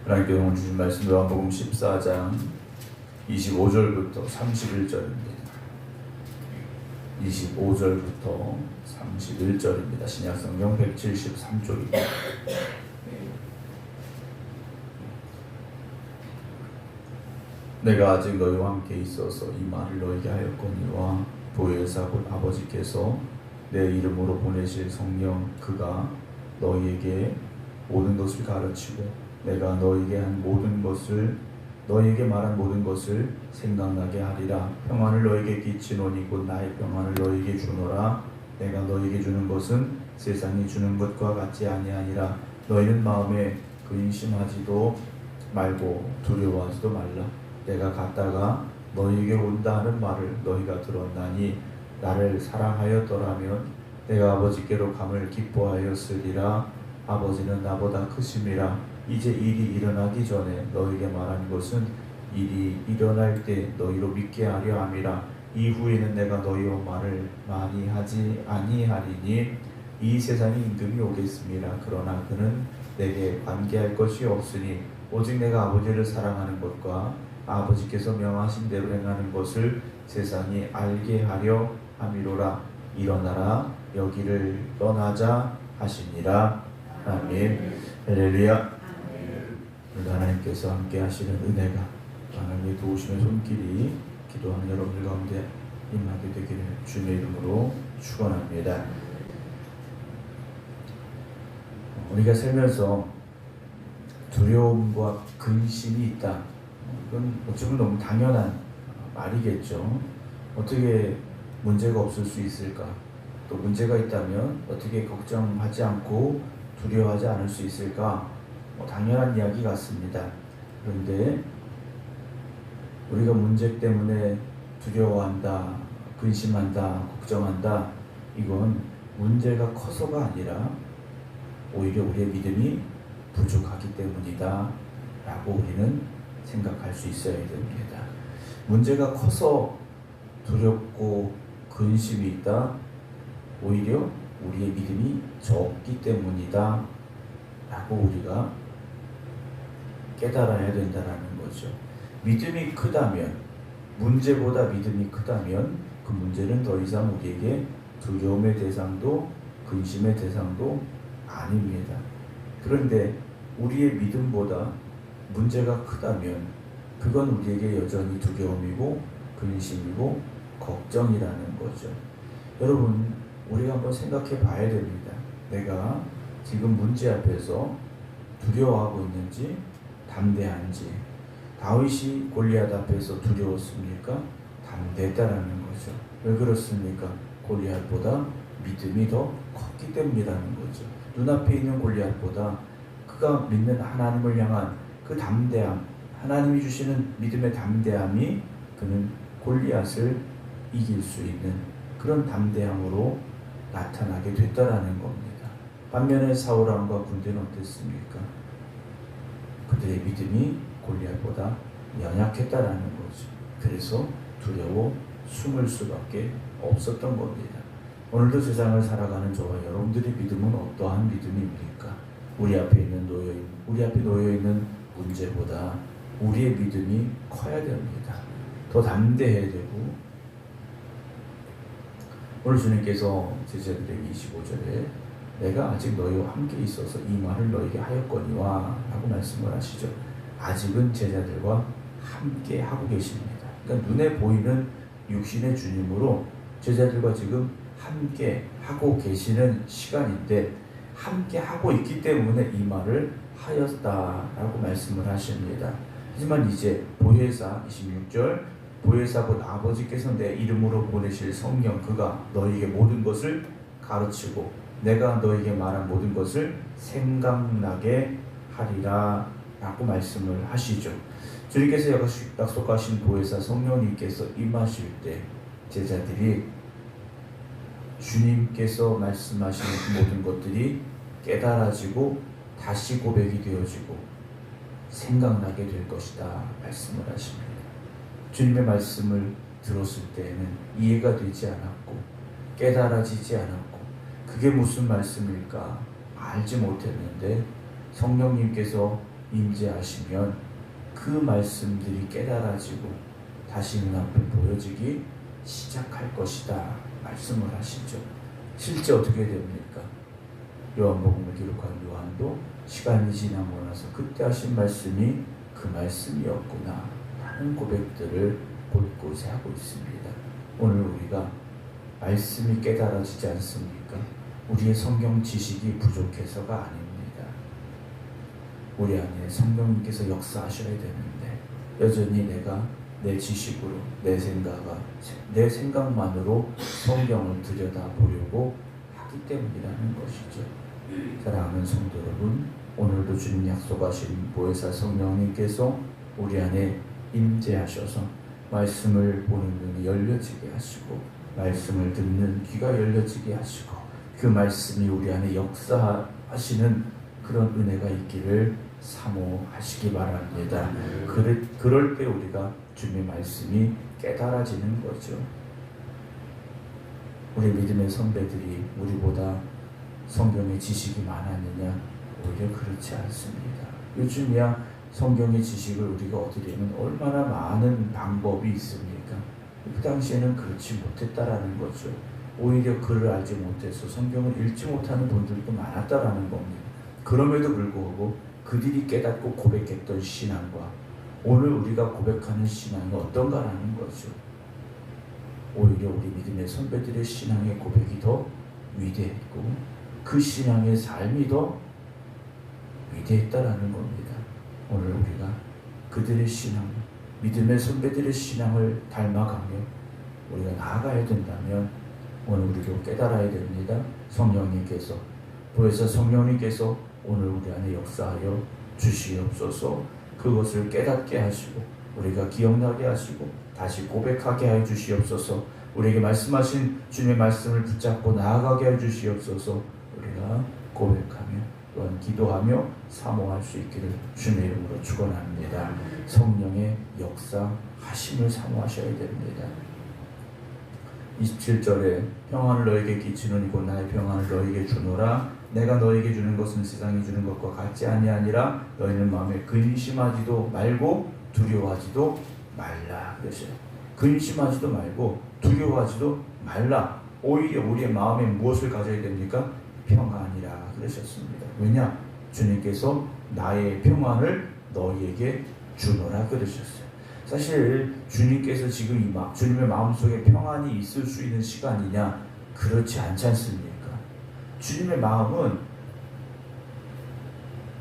하나님께 오늘 주신 말씀 요한복음 14장 25절부터 31절입니다. 25절부터 31절입니다. 신약성경 173쪽입니다. 내가 아직 너희와 함께 있어서 이 말을 너희에게 하였거니와 보혜사 곧 아버지께서 내 이름으로 보내실 성령 그가 너희에게 모든 것을 가르치고 내가 너희에게 말한 모든 것을 생각나게 하리라. 평안을 너희에게 끼치노니 곧 나의 평안을 너희에게 주노라. 내가 너희에게 주는 것은 세상이 주는 것과 같지 아니하니라. 너희는 마음에 근심하지도 말고 두려워하지도 말라. 내가 갔다가 너희에게 온다 하는 말을 너희가 들었나니 나를 사랑하였더라면 내가 아버지께로 감을 기뻐하였으리라. 아버지는 나보다 크심이라. 이제 일이 일어나기 전에 너희에게 말한 것은 일이 일어날 때 너희로 믿게 하려 함이라. 이후에는 내가 너희와 말을 많이 하지 아니하리니 이 세상에 임금이 오겠습니다. 그러나 그는 내게 관계할 것이 없으니 오직 내가 아버지를 사랑하는 것과 아버지께서 명하신 대로 행하는 것을 세상이 알게 하려 함이로라. 일어나라 여기를 떠나자 하시니라. 아멘. 할렐루야. 오늘 하나님께서 함께 하시는 은혜가 하나님의 도우심의 손길이 기도하는 여러분들 가운데 임하게 되기를 주님의 이름으로 축원합니다. 우리가 살면서 두려움과 근심이 있다. 이건 어쩌면 너무 당연한 말이겠죠. 어떻게 문제가 없을 수 있을까? 또 문제가 있다면 어떻게 걱정하지 않고 두려워하지 않을 수 있을까? 당연한 이야기 같습니다. 그런데 우리가 문제 때문에 두려워한다, 근심한다, 걱정한다, 이건 문제가 커서가 아니라 오히려 우리의 믿음이 부족하기 때문이다 라고 우리는 생각할 수 있어야 됩니다. 문제가 커서 두렵고 근심이 있다, 오히려 우리의 믿음이 적기 때문이다 라고 우리가 깨달아야 된다는 거죠. 믿음이 크다면, 문제보다 믿음이 크다면 그 문제는 더 이상 우리에게 두려움의 대상도 근심의 대상도 아닙니다. 그런데 우리의 믿음보다 문제가 크다면 그건 우리에게 여전히 두려움이고 근심이고 걱정이라는 거죠. 여러분, 우리가 한번 생각해 봐야 됩니다. 내가 지금 문제 앞에서 두려워하고 있는지 담대한지. 다윗이 골리앗 앞에서 두려웠습니까? 담대했다라는 거죠. 왜 그렇습니까? 골리앗보다 믿음이 더 컸기 때문이라는 거죠. 눈앞에 있는 골리앗보다 그가 믿는 하나님을 향한 그 담대함, 하나님이 주시는 믿음의 담대함이 그는 골리앗을 이길 수 있는 그런 담대함으로 나타나게 됐다라는 겁니다. 반면에 사울왕과 군대는 어땠습니까? 그들의 믿음이 골리앗보다 연약했다라는 거죠. 그래서 두려워 숨을 수밖에 없었던 겁니다. 오늘도 세상을 살아가는 저와 여러분들의 믿음은 어떠한 믿음입니까? 우리 앞에 놓여 있는 문제보다 우리의 믿음이 커야 됩니다. 더 담대해야 되고, 오늘 주님께서 제자들에게 25절에 내가 아직 너희와 함께 있어서 이 말을 너희에게 하였거니와 라고 말씀을 하시죠. 아직은 제자들과 함께 하고 계십니다. 그러니까 눈에 보이는 육신의 주님으로 제자들과 지금 함께 하고 계시는 시간인데 함께 하고 있기 때문에 이 말을 하였다라고 말씀을 하십니다. 하지만 이제 보혜사 26절 보혜사 곧 아버지께서 내 이름으로 보내실 성령 그가 너희에게 모든 것을 가르치고 내가 너희에게 말한 모든 것을 생각나게 하리라 라고 말씀을 하시죠. 주님께서 약속하신 보혜사 성령님께서 임하실 때 제자들이 주님께서 말씀하시는 모든 것들이 깨달아지고 다시 고백이 되어지고 생각나게 될 것이다 말씀을 하십니다. 주님의 말씀을 들었을 때에는 이해가 되지 않았고 깨달아지지 않았고 그게 무슨 말씀일까 알지 못했는데 성령님께서 임재하시면 그 말씀들이 깨달아지고 다시 눈앞에 보여지기 시작할 것이다 말씀을 하시죠. 실제 어떻게 됩니까? 요한복음을 기록한 요한도 시간이 지나고 나서 그때 하신 말씀이 그 말씀이었구나 하는 고백들을 곳곳에 하고 있습니다. 오늘 우리가 말씀이 깨달아지지 않습니까? 우리의 성경 지식이 부족해서가 아닙니다. 우리 안에 성령님께서 역사하셔야 되는데 여전히 내가 내 지식으로 내 생각만으로 성경을 들여다보려고 하기 때문이라는 것이죠. 사랑하는 성도 여러분, 오늘도 주님 약속하신 보혜사 성령님께서 우리 안에 임재하셔서 말씀을 보는 눈이 열려지게 하시고 말씀을 듣는 귀가 열려지게 하시고 그 말씀이 우리 안에 역사하시는 그런 은혜가 있기를 사모하시기 바랍니다. 그럴 때 우리가 주님의 말씀이 깨달아지는 거죠. 우리 믿음의 선배들이 우리보다 성경의 지식이 많았느냐? 오히려 그렇지 않습니다. 요즘이야 성경의 지식을 우리가 얻으려면 얼마나 많은 방법이 있습니까? 그 당시에는 그렇지 못했다라는 거죠. 오히려 글을 알지 못해서 성경을 읽지 못하는 분들도 많았다라는 겁니다. 그럼에도 불구하고 그들이 깨닫고 고백했던 신앙과 오늘 우리가 고백하는 신앙이 어떤가라는 거죠. 오히려 우리 믿음의 선배들의 신앙의 고백이 더 위대했고 그 신앙의 삶이 더 위대했다라는 겁니다. 오늘 우리가 그들의 신앙, 믿음의 선배들의 신앙을 닮아가며 우리가 나아가야 된다면 오늘 우리도 깨달아야 됩니다. 성령님께서 보혜사 성령님께서 오늘 우리 안에 역사하여 주시옵소서. 그것을 깨닫게 하시고 우리가 기억나게 하시고 다시 고백하게 하여 주시옵소서. 우리에게 말씀하신 주님의 말씀을 붙잡고 나아가게 하여 주시옵소서. 우리가 고백하며 또한 기도하며 사모할 수 있기를 주님의 이름으로 축원합니다. 성령의 역사하심을 사모하셔야 됩니다. 27절에 평안을 너에게 끼치노니 곧 나의 평안을 너에게 주노라. 내가 너에게 주는 것은 세상이 주는 것과 같지 아니하니라. 너희는 마음에 근심하지도 말고 두려워하지도 말라. 그러셔요. 근심하지도 말고 두려워하지도 말라. 오히려 우리의 마음에 무엇을 가져야 됩니까? 평안이라 그러셨습니다. 왜냐? 주님께서 나의 평안을 너희에게 주노라 그러셨어요. 사실 주님께서 지금 주님의 마음속에 평안이 있을 수 있는 시간이냐? 그렇지 않지 않습니까? 주님의 마음은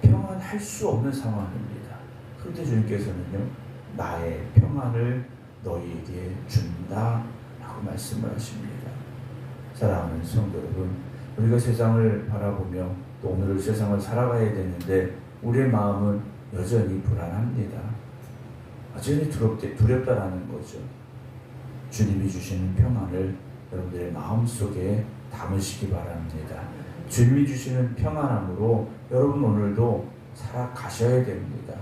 평안할 수 없는 상황입니다. 그런데 주님께서는요, 나의 평안을 너희에게 준다 라고 말씀을 하십니다. 사랑하는 성도 여러분, 우리가 세상을 바라보며 또 오늘의 세상을 살아가야 되는데 우리의 마음은 여전히 불안합니다. 여전히 두렵다라는 거죠. 주님이 주시는 평안을 여러분들의 마음속에 담으시기 바랍니다. 주님이 주시는 평안함으로 여러분 오늘도 살아가셔야 됩니다.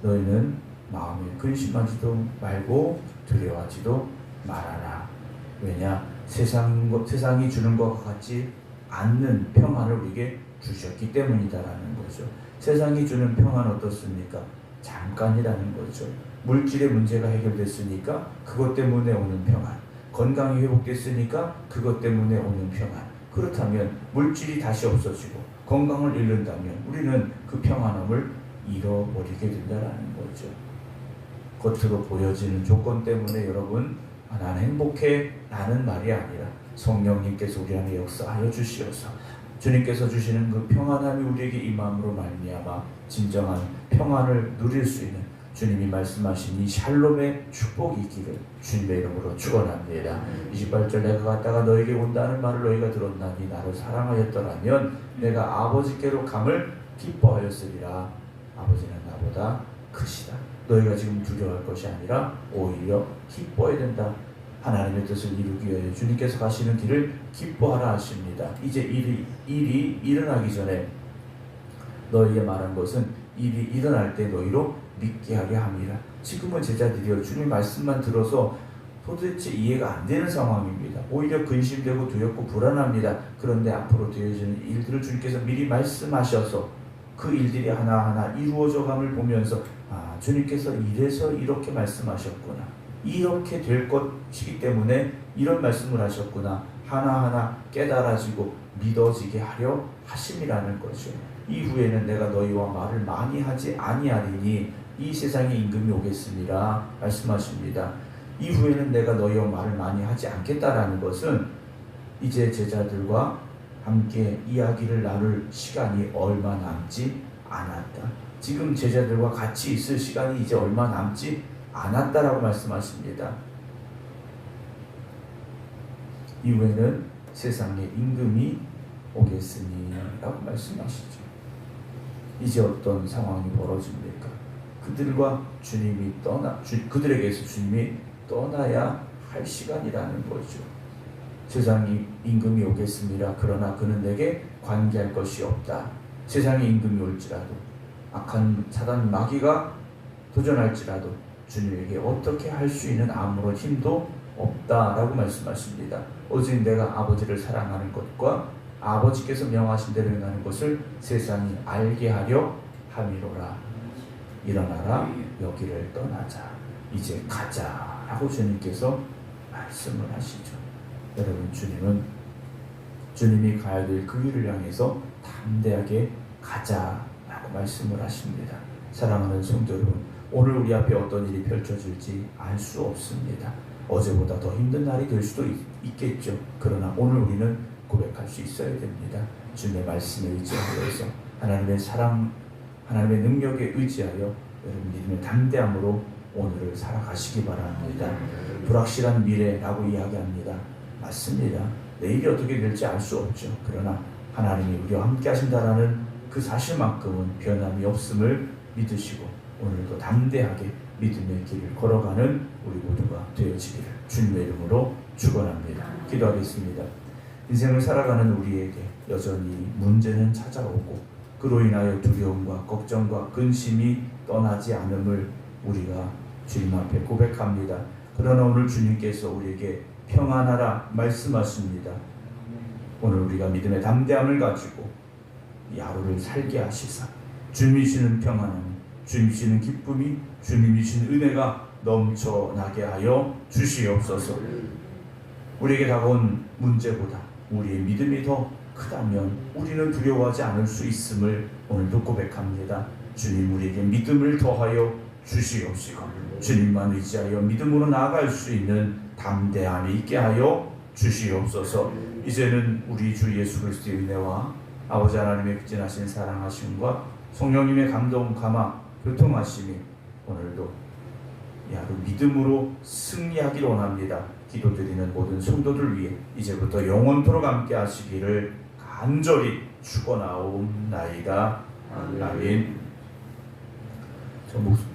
너희는 마음에 근심하지도 말고 두려워하지도 말아라. 왜냐? 세상이 주는 것과 같지 않는 평안을 우리에게 주셨기 때문이다라는 거죠. 세상이 주는 평안 어떻습니까? 잠깐이라는 거죠. 물질의 문제가 해결됐으니까 그것 때문에 오는 평안, 건강이 회복됐으니까 그것 때문에 오는 평안. 그렇다면 물질이 다시 없어지고 건강을 잃는다면 우리는 그 평안함을 잃어버리게 된다는 거죠. 겉으로 보여지는 조건 때문에 여러분 나는 행복해 라는 말이 아니라 성령님께서 우리 안에 역사하여 주시어서 주님께서 주시는 그 평안함이 우리에게 임함으로 말미암아 진정한 평안을 누릴 수 있는 주님이 말씀하신 이 샬롬의 축복이 있기를 주님의 이름으로 축원합니다. 28절 내가 갔다가 너에게 온다는 말을 너희가 들었나니 나를 사랑하였더라면 내가 아버지께로 감을 기뻐하였으리라. 아버지는 나보다 크시다. 너희가 지금 두려워할 것이 아니라 오히려 기뻐해야 된다. 하나님의 뜻을 이루기 위해 주님께서 가시는 길을 기뻐하라 하십니다. 이제 일이 일어나기 전에 너희에게 말한 것은 일이 일어날 때 너희로 믿게 하게 함이라. 지금은 제자들이여 주님 말씀만 들어서 도대체 이해가 안 되는 상황입니다. 오히려 근심되고 두렵고 불안합니다. 그런데 앞으로 되어지는 일들을 주님께서 미리 말씀하셔서 그 일들이 하나하나 이루어져감을 보면서 주님께서 이래서 이렇게 말씀하셨구나, 이렇게 될 것이기 때문에 이런 말씀을 하셨구나, 하나하나 깨달아지고 믿어지게 하려 하심이라는 거죠. 이후에는 내가 너희와 말을 많이 하지 아니하리니 이 세상에 임금이 오겠습니다 말씀하십니다. 이후에는 내가 너희와 말을 많이 하지 않겠다라는 것은 이제 제자들과 함께 이야기를 나눌 시간이 얼마 남지 않았다. 지금 제자들과 같이 있을 시간이 이제 얼마 남지 않았다라고 말씀하십니다. 이후에는 세상에 임금이 오겠으니 라고 말씀하시죠. 이제 어떤 상황이 벌어집니까? 그들과 주님이 그들에게서 주님이 떠나야 할 시간이라는 거죠. 세상에 임금이 오겠습니다. 그러나 그는 내게 관계할 것이 없다. 세상에 임금이 올지라도 악한 사단 마귀가 도전할지라도 주님에게 어떻게 할 수 있는 아무런 힘도 없다라고 말씀하십니다. 오직 내가 아버지를 사랑하는 것과 아버지께서 명하신 대로 행하는 것을 세상이 알게 하려 함이로라. 일어나라, 여기를 떠나자, 이제 가자 라고 주님께서 말씀을 하시죠. 여러분, 주님이 가야 될 그 길을 향해서 담대하게 가자라고 말씀을 하십니다. 사랑하는 성도 여러분, 오늘 우리 앞에 어떤 일이 펼쳐질지 알 수 없습니다. 어제보다 더 힘든 날이 될 수도 있겠죠. 그러나 오늘 우리는 고백할 수 있어야 됩니다. 주님의 말씀에 의지하여서 하나님의 사랑, 하나님의 능력에 의지하여 여러분 믿음의 담대함으로 오늘을 살아가시기 바랍니다. 불확실한 미래라고 이야기합니다. 맞습니다. 내일이 어떻게 될지 알 수 없죠. 그러나 하나님이 우리와 함께 하신다라는 그 사실만큼은 변함이 없음을 믿으시고 오늘도 담대하게 믿음의 길을 걸어가는 우리 모두가 되어지기를 주님의 이름으로 축원합니다. 기도하겠습니다. 인생을 살아가는 우리에게 여전히 문제는 찾아오고 그로 인하여 두려움과 걱정과 근심이 떠나지 않음을 우리가 주님 앞에 고백합니다. 그러나 오늘 주님께서 우리에게 평안하라 말씀하십니다. 오늘 우리가 믿음의 담대함을 가지고 이 하루를 살게 하시사 주님이 주시는 평안함, 주님이 주시는 기쁨이, 주님이 주시는 은혜가 넘쳐나게 하여 주시옵소서. 우리에게 다가온 문제보다 우리의 믿음이 더 크다면 우리는 두려워하지 않을 수 있음을 오늘도 고백합니다. 주님, 우리에게 믿음을 더하여 주시옵시고 주님만 의지하여 믿음으로 나아갈 수 있는 담대함이 있게 하여 주시옵소서. 이제는 우리 주 예수 그리스도의 은혜와 아버지 하나님의 극진하신 사랑하심과 성령님의 감동 감화 교통하심이 오늘도 이 하루 믿음으로 승리하기를 원합니다. 기도드리는 모든 성도들 위해 이제부터 영원토록 함께 하시기를 간절히 축원하옵나이다. 아멘. 저 목소리